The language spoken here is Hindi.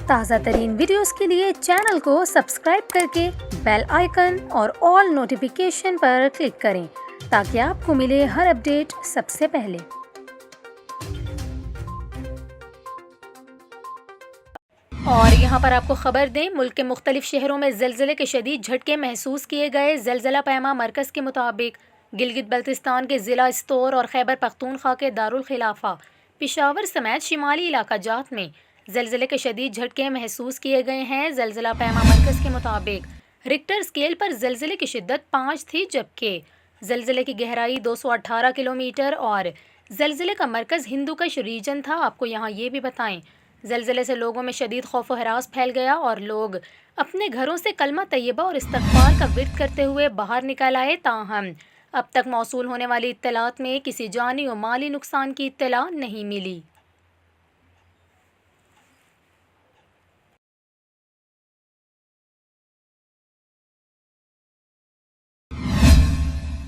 ताज़ा तरीन वीडियोस के लिए चैनल को सब्सक्राइब करके बेल आइकन और ऑल नोटिफिकेशन पर क्लिक करें ताकि आपको मिले हर अपडेट सबसे पहले। और यहाँ पर आपको खबर दें, मुल्क के मुख्तलिफ शहरों में ज़लज़ले के शदीद झटके महसूस किए गए। ज़लज़ला पैमा मरकज़ के मुताबिक गिलगित बल्तिस्तान के ज़िला स्तोर और खैबर पख्तूनख्वा के दारुल खिलाफा पेशावर समेत शिमाली इलाका जात में ज़लज़ले के शदीद झटके महसूस किए गए हैं। ज़लज़ला पैमा मरकज़ के मुताबिक रिक्टर स्केल पर ज़लज़ले की शिद्दत 5 थी, जबकि ज़लज़ले की गहराई 218 किलोमीटर और ज़लज़ले का मरकज़ हिंदुकश रीजन था। आपको यहाँ ये भी बताएं, ज़लज़ले से लोगों में शदीद खौफ व हरास फैल गया और लोग अपने घरों से कलमा तैयबा और इस्तग़फ़ार का विर्द करते हुए बाहर निकल आए। ताहम अब तक मौसूल होने वाली इत्तलात में किसी जानी और माली नुकसान की इत्तला नहीं मिली।